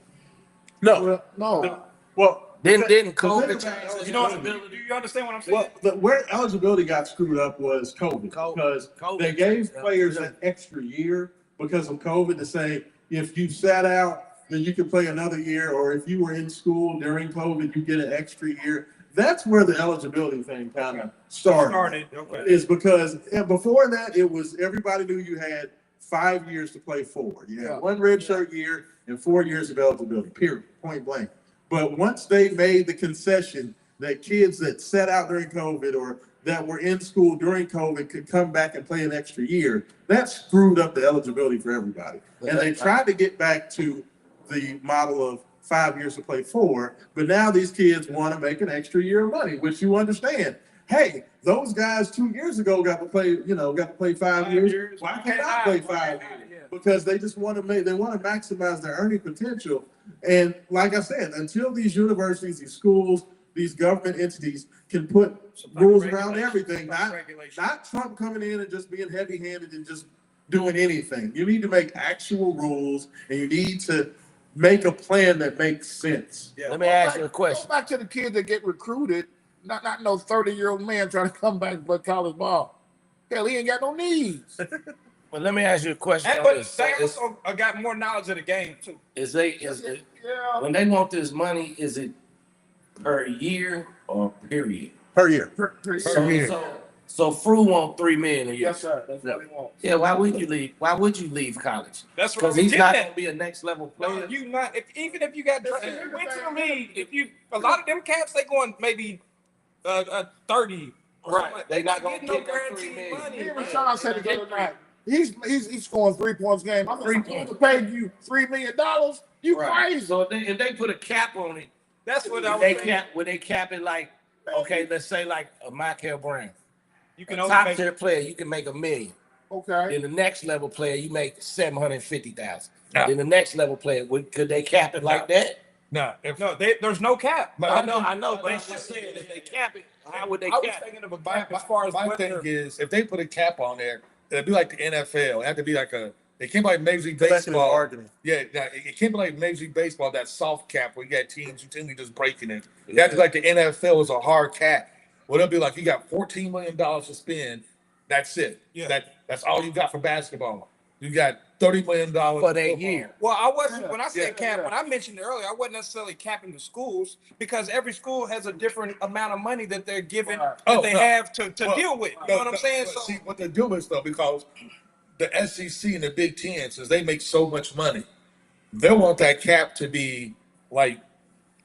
No, No. well. Didn't the thing COVID about change? You know, eligibility- do you understand what I'm saying? Well, where eligibility got screwed up was COVID, because COVID they gave changed, players an extra year because of COVID to say, if you sat out, then you can play another year, or if you were in school during COVID, you get an extra year. That's where the eligibility thing kind of started. Okay. Is because before that, it was everybody knew you had 5 years to play for. You had one redshirt year and 4 years of eligibility, period, point blank. But once they made the concession that kids that sat out during COVID or that were in school during COVID could come back and play an extra year, that screwed up the eligibility for everybody. And they tried to get back to the model of 5 years to play 4, but now these kids want to make an extra year of money, which you understand. Hey, those guys 2 years ago got to play 5 years. Why can't I play 5 years? Because they just want to maximize their earning potential. And like I said, until these universities, these schools, these government entities can put rules around everything, not Trump coming in and just being heavy-handed and just doing anything. You need to make actual rules, and you need to make a plan that makes sense. Let me ask you a question. Go back to the kids that get recruited, not no 30-year-old man trying to come back and play college ball. Hell, he ain't got no needs. But let me ask you a question. But they also got more knowledge of the game too. When they want this money, is it per year or period? Per year. So Fru want $3 million a year. Yes, sir. That's what he wants. Yeah, why would you leave? Why would you leave college? That's what Because I'm he's not getting gonna at. be a next level player. You not even if you got drafted, if you went to the league, a lot of them cats they going maybe 30. Right. They not gonna get no get that $3 guaranteed million. money. Even Sean said it the other night. He's scoring 3 points a game. I'm supposed to pay you $3 million. You crazy. So if they put a cap on it, That's what I was saying. would they cap it like, okay, let's say like a Michael Brown. You can A only top make tier player, you can make $1 million. Okay. Then the next level player, you make $750,000. Yeah. Then the next level player, could they cap it like that? there's no cap. I know, but I'm just saying if they cap it, how would they I was cap it? thinking of a cap as far as my thing is, if they put a cap on there, it'd be like the NFL. It had to be like it can't be like Major League Baseball. Bargaining. Yeah, it can't be like Major League Baseball, that soft cap where you got teams routinely just breaking it. It has to be like the NFL is a hard cap. Well, it'll be like you got $14 million to spend. That's it. Yeah. That's all you got for basketball. You got $30 million For that year. Well, I wasn't when I said Yeah. cap. When I mentioned it earlier, I wasn't necessarily capping the schools because every school has a different amount of money that they're given that they have to deal with. You know what I'm saying? But So see what they're doing is though, because the SEC and the Big Ten, since they make so much money, they want that cap to be like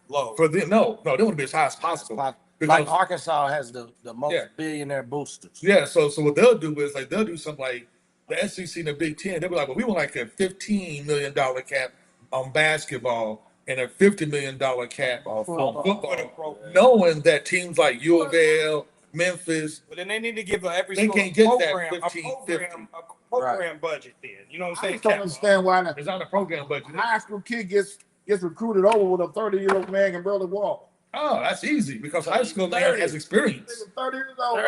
low. for them. No, they want to be as high as possible. Like Arkansas has the most billionaire boosters. Yeah, so what they'll do is like they'll do something like the SEC and the Big Ten. They'll be like, well, we want like a $15 million cap on basketball and a $50 million cap on football, knowing that teams like U of L, Memphis, But then they need to give every They school can't get that program, 15, a program budget. Then you know what I'm I saying? just don't understand why the it's on the program budget. high school kid gets recruited over with a 30-year-old man can barely walk. Oh, that's easy because high school man has experience. 30 years old.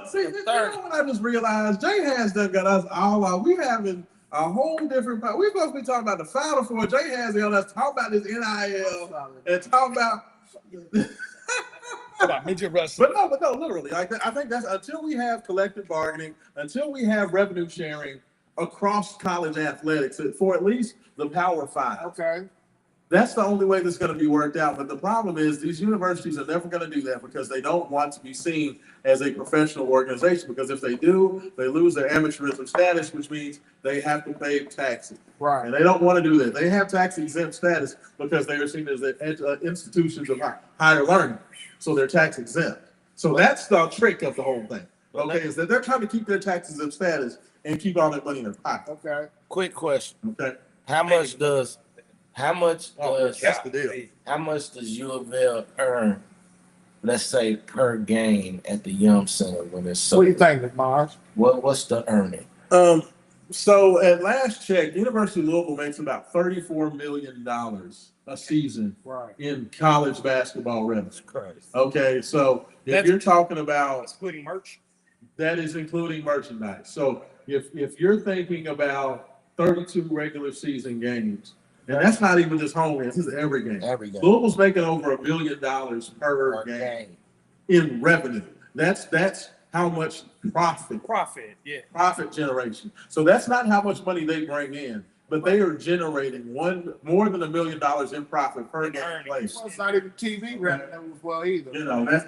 See, you know what I just realized? Jay has done got us all out. We having a whole different. We're supposed to be talking about the Final Four. Jay has us talk about this NIL and talk about. About midget wrestling. But no, literally. I think that's until we have collective bargaining, until we have revenue sharing across college athletics for at least the Power Five. Okay. That's the only way that's going to be worked out. But the problem is these universities are never going to do that because they don't want to be seen as a professional organization. Because if they do, they lose their amateurism status, which means they have to pay taxes. Right. And they don't want to do that. They have tax exempt status because they are seen as the institutions of higher learning. So they're tax exempt. So that's the trick of the whole thing. Okay, is that they're trying to keep their tax exempt status and keep all that money in their pocket. Okay. Quick question. Okay. How much does That's the deal. how much does U of L earn, let's say, per game at the Yum Center when it's What do you think, Mars? What's the earning? So at last check, University of Louisville makes about $34 million a season in college basketball revenue. Okay, so if you're talking about including merch. that is including merchandise. So if you're thinking about 32 regular season games And that's not even just home games. This is every game. Every game. Louisville's making over $1 billion per game in revenue. That's how much profit generation. So that's not how much money they bring in, but they are generating more than $1 million in profit per game played. It's not even TV revenue as well either. You know,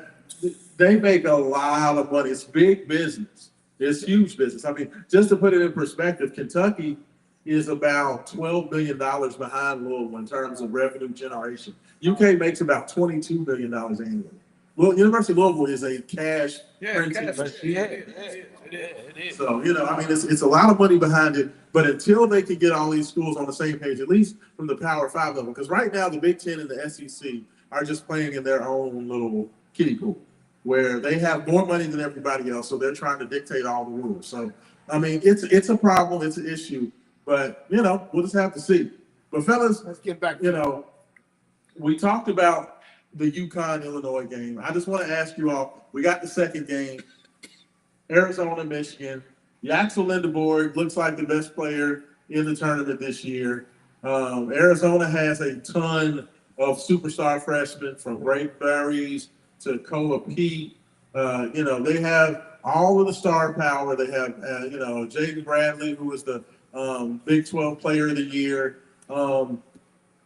they make a lot of money. It's big business. It's huge business. I mean, just to put it in perspective, Kentucky is about $12 billion behind Louisville in terms of revenue generation. UK makes about $22 billion annually. Well, University of Louisville is a cash printing machine. It is. So, you know, I mean, it's a lot of money behind it, but until they can get all these schools on the same page, at least from the Power 5 level, because right now the Big Ten and the SEC are just playing in their own little kiddie pool, where they have more money than everybody else, so they're trying to dictate all the rules. So, I mean, it's a problem, it's an issue, but, you know, we'll just have to see. But fellas, Let's get back. you know, we talked about the UConn-Illinois game. I just want to ask you all, we got the second game, Arizona, Michigan. Yaxel Lindeborg looks like the best player in the tournament this year. Arizona has a ton of superstar freshmen from Great Berries to Koa Pete. You know, they have all of the star power. They have, you know, Jaden Bradley, who was the Big 12 Player of the Year.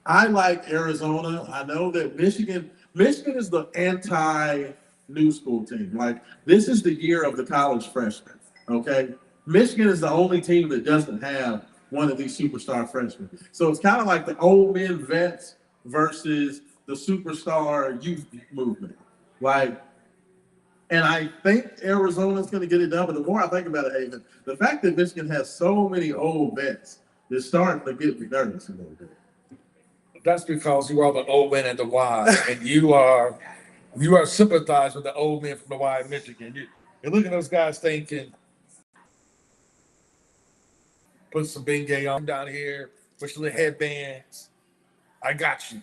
I like Arizona. I know that Michigan is the anti-new school team. Like, this is the year of the college freshmen, okay? Michigan is the only team that doesn't have one of these superstar freshmen. So it's kind of like the old men vets versus the superstar youth movement. Like, and I think Arizona's going to get it done. But the more I think about it, Haven, the fact that Michigan has so many old vets is starting to get me nervous a little bit. That's because you are the old man at the Y, and you are sympathized with the old men from the Y in Michigan. You're looking at those guys thinking, put some Bengay on down here, put your little headbands. I got you.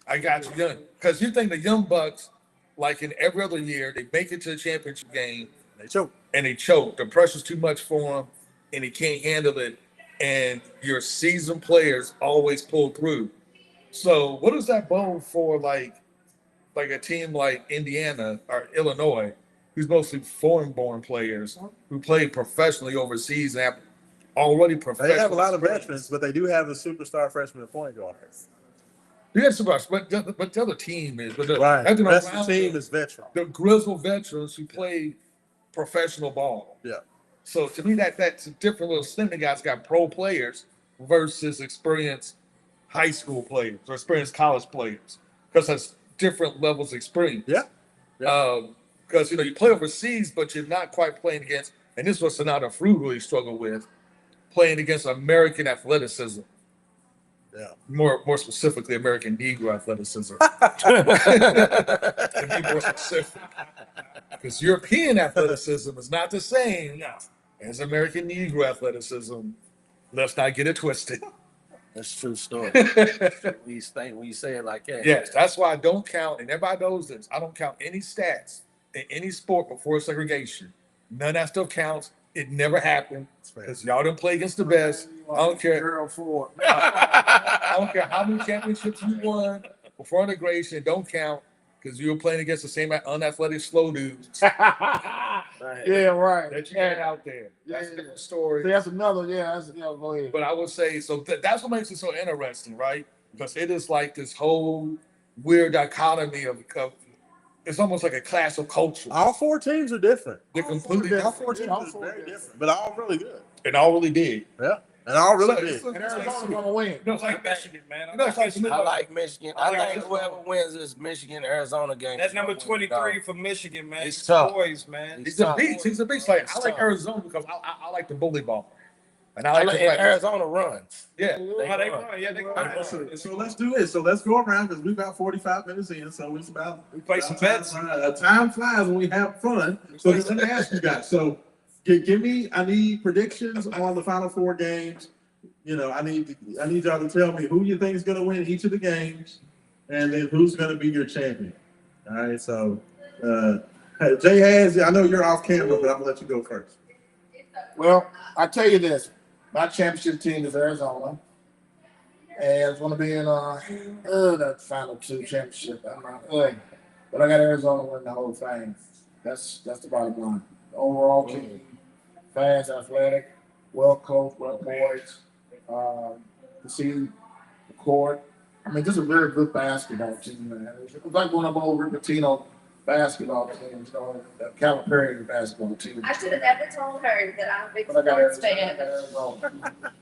Because you think the Young Bucks, like in every other year, they make it to the championship game. They choke. And they choke. The pressure's too much for them, and they can't handle it. And your seasoned players always pull through. So what does that bode for, like a team like Indiana or Illinois, who's mostly foreign-born players who play professionally overseas and have already professional. They have a lot of veterans, but they do have a superstar freshman at point guard. Yeah, superstars, but the other team is. But the Rest of the team is veteran. The grizzled veterans who play professional ball. Yeah. So to me, that's a different little thing. The guys got pro players versus experienced high school players or experienced college players, because that's different levels of experience. Yeah. Because, you know, you play overseas, but you're not quite playing against, and this was Sonata Fruit really struggled with, playing against American athleticism. Yeah. More specifically, American Negro athleticism. To be more specific. Because European athleticism is not the same as American Negro athleticism. Let's not get it twisted. That's a true story. when you say it like that. Yes, that's why I don't count, and everybody knows this, I don't count any stats in any sport before segregation. None of that stuff counts. It never happened because y'all didn't play against the best. I don't care. I don't care how many championships you won before integration. It don't count because you were playing against the same unathletic slow dudes. Yeah, right. That you had out there. That's a different story. See, that's another. Go ahead. But I would say, so that's what makes it so interesting, right? Because it is like this whole weird dichotomy of it's almost like a class of culture. All four teams are different. They're completely different. All four teams are very different, but all really good. And all really did. Yeah, and all really good. And Arizona's gonna win. It's like Michigan, man. I like Michigan. I think whoever wins this Michigan Arizona game. That's number 23 for Michigan, man. It's tough. Boys, man. He's a beast. He's a beast. Like, I like Arizona because I like the bully ball. And I like Arizona runs. Yeah. They run. Yeah, they run. So let's do it. So let's go around because we've got 45 minutes in. So it's about We play some bets. Time flies when we have fun. So let me ask you guys. So give me. I need predictions on the Final Four games. You know, I need y'all to tell me who you think is going to win each of the games, and then who's going to be your champion. All right. So Jay Has, I know you're off camera, but I'm gonna let you go first. Well, I tell you this: my championship team is Arizona, And it's going to be in that final two championship. But I got Arizona winning the whole thing. That's the bottom line. The overall team, fast, athletic, well coached, well poised. To see the court. I mean, just a very good basketball team, man. It was like one of those Latino basketball teams, you know, the Calipari basketball team. I should have never told her that I'm a big But I got sports fan. Arizona.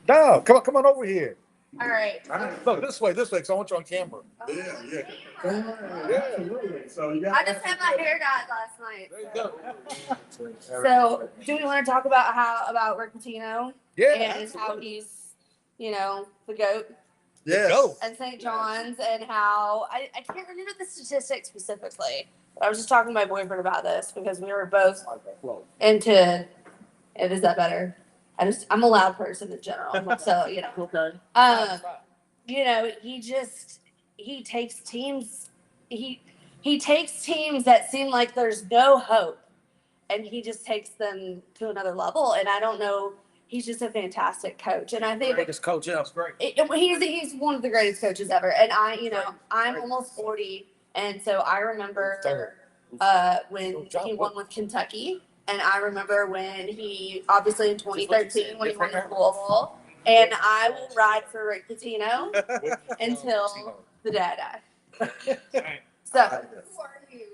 No, come on over here. All right. Look, this way, because I want you on camera. Yeah. Yeah. Absolutely. So you got. I just had my hair dyed last night. There you go. So, do we want to talk about about Rick Pitino Yeah. and how he's, the GOAT Yes. Go. at St. John's, and how I can't remember the statistics specifically, but I was just talking to my boyfriend about this because we were both into. Is that better? I'm a loud person in general, so Okay. He takes teams. He takes teams that seem like there's no hope, and he just takes them to another level. And I don't know. He's just a fantastic coach, and I think Biggest coach else, great. he's one of the greatest coaches ever. And I'm almost 40, and so I remember when he won with Kentucky. And I remember when he, obviously in 2013, when he won with Louisville. And I will ride for Rick Pitino until the day I die. So, Who are you?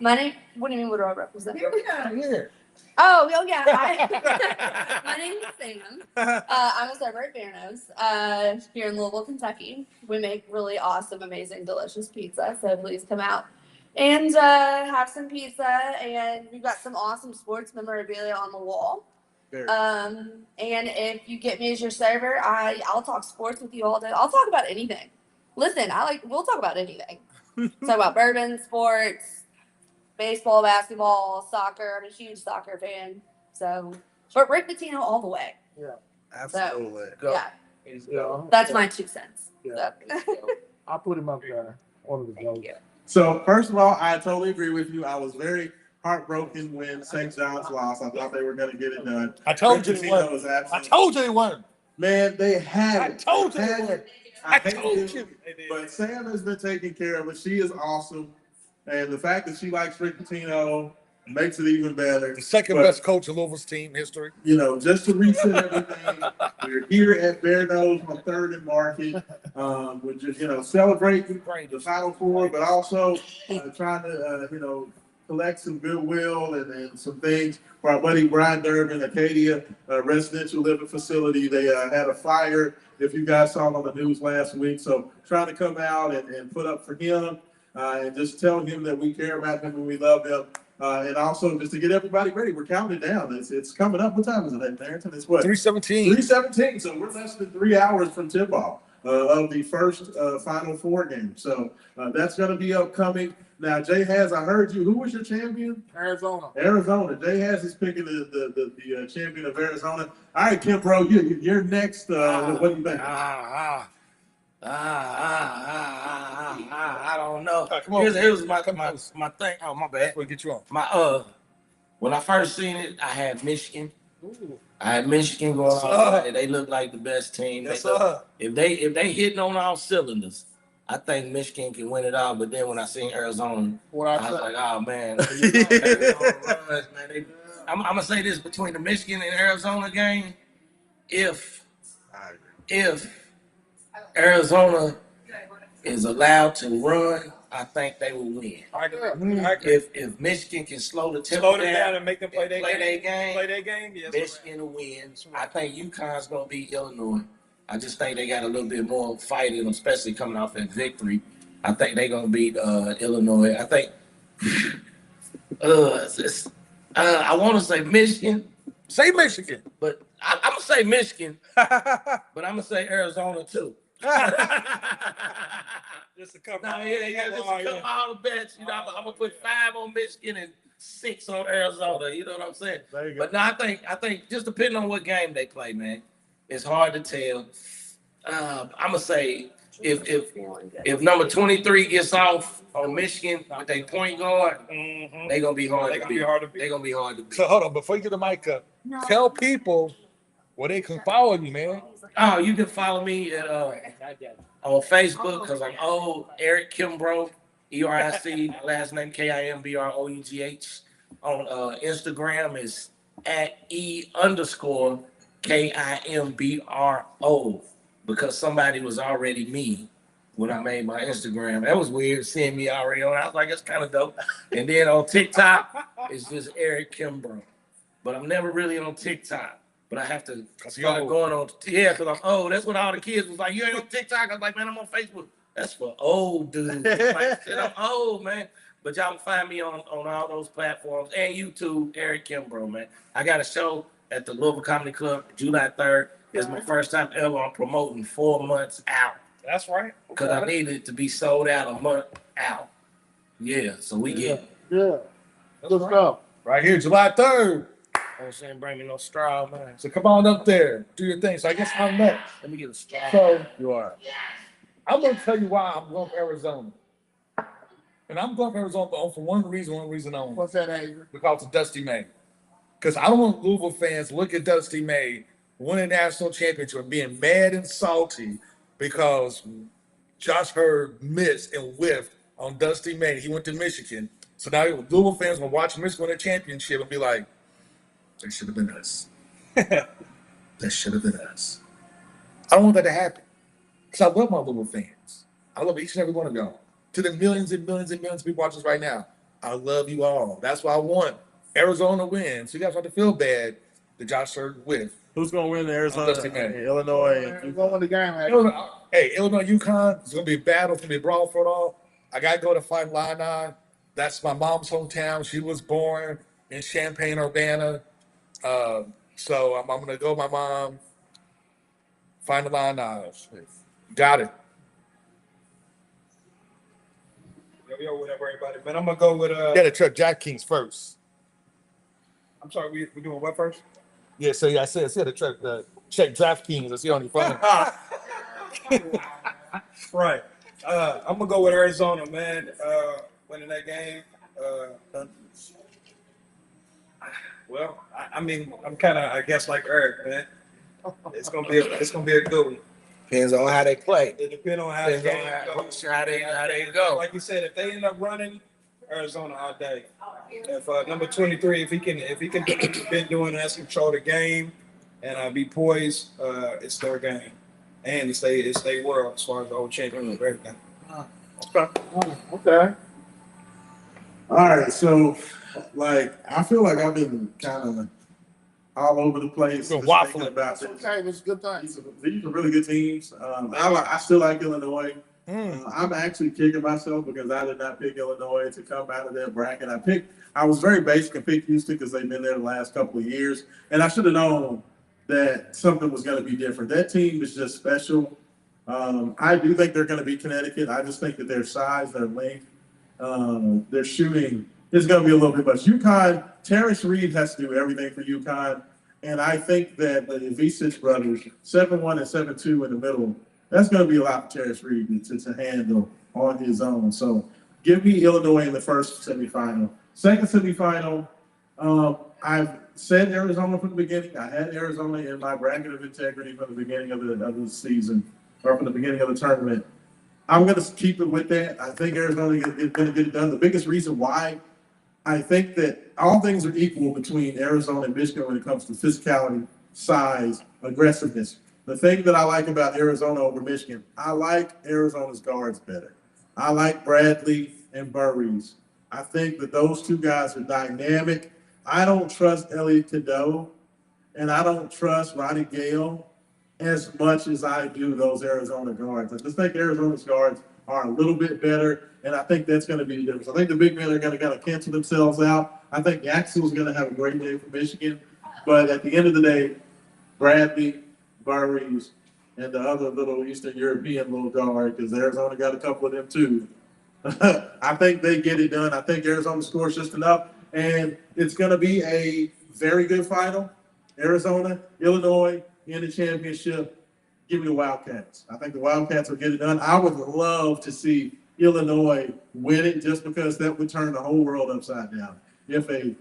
my name, what do you mean, what do I represent? Here. Oh yeah. My name is Sam. I was over at Berno's here in Louisville, Kentucky. We make really awesome, amazing, delicious pizza. So please come out and have some pizza. And we've got some awesome sports memorabilia on the wall. And if you get me as your server, I'll talk sports with you all day. I'll talk about anything. Listen, we'll talk about anything. Talk about bourbon, sports, baseball, basketball, soccer. I'm a huge soccer fan. So, but Rick Pitino all the way. Yeah. Absolutely. Yeah, Yeah. that's my 2 cents. Yeah. So. I'll put him up there. One of the goats. So first of all, I totally agree with you. I was very heartbroken when St. John's lost. I thought they were going to get it done. I told you Rick they Pitino won. was I absolutely- told you they won. Man, they had it. I told you They they had won. it. I hate told to, you. But Sam has been taking care of it. She is awesome. And the fact that she likes Rick Pitino makes it even better. The second But, best coach in Louisville's team history. just to reset everything, we're here at Bear Nose on 3rd and Market. We're just, celebrating the Final Four, but also trying to, collect some goodwill and some things for our buddy Brian Durbin, Acadia Residential Living Facility. They had a fire, if you guys saw it on the news last week. So trying to come out and put up for him and just tell him that we care about him and we love him. And also just to get everybody ready, we're counting it down. It's coming up. What time is it, Harrington? It's what? 3:17. 3:17. So we're less than 3 hours from tip-off of the first Final Four game. So that's going to be upcoming. Now, Jay Has, I heard you. Who was your champion? Arizona. Arizona. Jay Has is picking the champion of Arizona. All right, Kim, bro, you're next. What do you think? I don't know. Come on. Here's my thing. Oh, my bad. We'll get you on. When I first seen it, I had Michigan. I had Michigan going on. They look like the best team. Yes, sir. If they hitting on all cylinders, I think Michigan can win it all. But then when I seen Arizona, I was like, oh man. I'm gonna say this: between the Michigan and Arizona game, if Arizona is allowed to run, I think they will win. I agree. If Michigan can slow the tempo down and make them play their game, Play their game, yes. Michigan will win. I think UConn's gonna beat Illinois. I just think they got a little bit more fight in them, especially coming off that victory. I think they're gonna beat Illinois. I think I want to say Michigan, Say Michigan. but I'm gonna say Michigan, but I'm gonna say Arizona too. Just to cover. Just to cover all the bets. I'm gonna put 5 on Michigan and 6 on Arizona. You know what I'm saying? There you go. But no, I think just depending on what game they play, man, it's hard to tell. I'm gonna say if number 23 gets off on Michigan with their point guard, they gonna be hard to beat. They're gonna be hard to beat. So hold on, before you get the mic up, No. tell people Well, they can follow you, man. Oh, you can follow me at on Facebook because I'm old. Eric Kimbrough, ERIC, last name KIMBROUGH. On Instagram is at E_KIMBRO because somebody was already me when I made my Instagram. That was weird seeing me already on. I was like, it's kind of dope. And then on TikTok, it's just Eric Kimbrough. But I'm never really on TikTok. But I have to start going on. Yeah, because I'm old. That's what all the kids was like. You ain't on TikTok? I was like, man, I'm on Facebook. That's for old dudes. Like, shit, I'm old, man. But y'all can find me on all those platforms and YouTube, Eric Kimbrough, man. I got a show at the Louisville Comedy Club July 3rd. It's my first time ever. I'm promoting 4 months out. That's right. Because I needed it to be sold out a month out. Yeah, so we get Yeah. Good stuff. Right here, July 3rd. I'm saying, bring me no straw, man. So come on up there, do your thing. So I guess I'm next. Let me get a straw. So You are. I'm going to tell you why I'm going for Arizona. And I'm going for Arizona for one reason only. What's that, Adrian? Because of Dusty May. Because I don't want Louisville fans to look at Dusty May winning national championship and being mad and salty because Josh Hurd missed and whiffed on Dusty May. He went to Michigan. So now Louisville fans will watch Michigan win a championship and be like, that should have been us. That should have been us. I don't want that to happen. Because I love my Louisville fans. I love each and every one of y'all. To the millions and millions and millions of people watching us right now, I love you all. That's why I want Arizona to win. So you guys have to feel bad that Josh Hurd whiffed. Who's going to win the Arizona, Illinois? You're going to win the game, Adrian. Illinois, UConn. It's going to be a battle. It's going to be a brawl for it all. I got to go to Fighting Illini. That's my mom's hometown. She was born in Champaign, Urbana. So I'm going to go with my mom. Fighting Illini. Got it. Yo, whatever, everybody. Man, I'm gonna go with Yeah, the truck Jack Kings first. I'm sorry, we doing what first? Yeah, so I said the truck. Check DraftKings. Let's see on your phone. Right. I'm gonna go with Arizona, man. Winning that game. Well, I mean, I'm kind of, I guess, like Eric, man. It's gonna be a good one. Depends on how they play. It depends on how Depends the on game how they goes. go. Like you said, if they end up running, Arizona all day. If number 23, if he can do what he's been doing, has control the game, and be poised, it's their game, and it's their world as far as the whole championship, everything. Okay. All right, so I feel like I've been kind of all over the place. Been just waffling. thinking about this. Okay, that's a good thing. These are really good teams. I still like Illinois. I'm actually kicking myself because I did not pick Illinois to come out of that bracket. I was very basic and picked Houston because they've been there the last couple of years, and I should have known that something was going to be different. That team is just special. I do think they're going to be Connecticut. I just think that their size, their length, their shooting is going to be a little bit much. UConn, Terrence Reed has to do everything for UConn. And I think that the V6 brothers, 7-1 and 7-2 in the middle, that's going to be a lot for Terrence Reed to handle on his own. So give me Illinois in the first semifinal. Second semifinal, I've said Arizona from the beginning. I had Arizona in my bracket of integrity from the beginning of the season, or from the beginning of the tournament. I'm going to keep it with that. I think Arizona is going to get it done. The biggest reason why I think that all things are equal between Arizona and Michigan when it comes to physicality, size, aggressiveness. The thing that I like about Arizona over Michigan, I like Arizona's guards better. I like Bradley and Burries. I think that those two guys are dynamic. I don't trust Elliot Cadeau, and I don't trust Ronnie Gale as much as I do those Arizona guards. I just think Arizona's guards are a little bit better, and I think that's going to be the difference. I think the big men are going to kind of cancel themselves out. I think Yaxel's going to have a great day for Michigan, but at the end of the day, Bradley, Burries, and the other little Eastern European little guard, because Arizona got a couple of them too. I think they get it done. I think Arizona scores just enough, and it's going to be a very good final. Arizona, Illinois in the championship. Give me the Wildcats. I think the Wildcats will get it done. I would love to see Illinois win it just because that would turn the whole world upside down. if a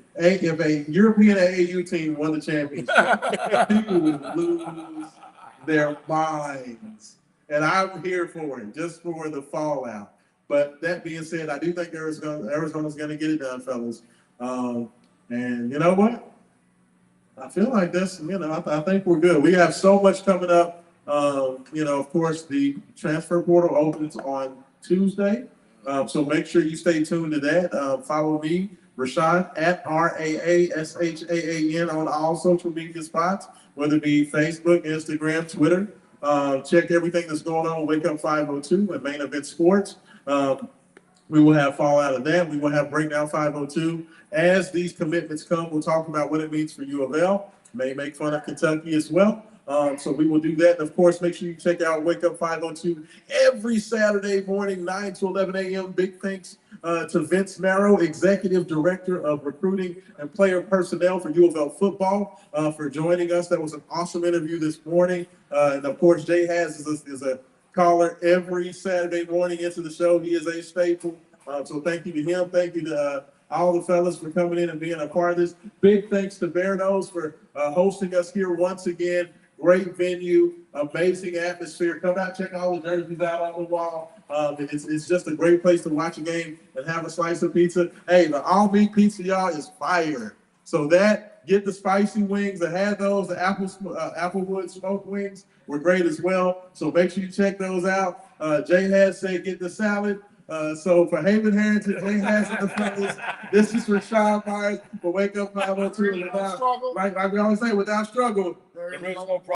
European AAU team won the championship, people would lose their minds. And I'm here for it, just for the fallout. But that being said, I do think Arizona's going to get it done, fellas. And you know what? I feel like this, I think we're good. We have so much coming up. Of course, the transfer portal opens on Tuesday. So make sure you stay tuned to that. Follow me, Raashaan, at RAASHAAN on all social media spots, whether it be Facebook, Instagram, Twitter. Check everything that's going on with Wake Up 502 and Main Event Sports. We will have fallout of that. We will have Breakdown 502. As these commitments come, we'll talk about what it means for U of L. May make fun of Kentucky as well. So we will do that. And of course, make sure you check out Wake Up 502 every Saturday morning, 9 to 11 a.m. Big thanks to Vince Marrow, Executive Director of Recruiting and Player Personnel for U of L Football, for joining us. That was an awesome interview this morning. And of course, Jay Has is a caller every Saturday morning into the show. He is a staple. So thank you to him. Thank you to all the fellas for coming in and being a part of this. Big thanks to Bear Nose for hosting us here once again. Great venue, amazing atmosphere. Come out, check all the jerseys out on the wall. It's just a great place to watch a game and have a slice of pizza. Hey, the all-meat pizza, y'all, is fire. So get the spicy wings. I had those. The Applewood smoked wings were great as well. So make sure you check those out. Jay has said get the salad. So for Haven Harrington, Jay Has and the fellas, this is Raashaan Myers for Wake Up 502. Like we always say, without struggle, There is no problem.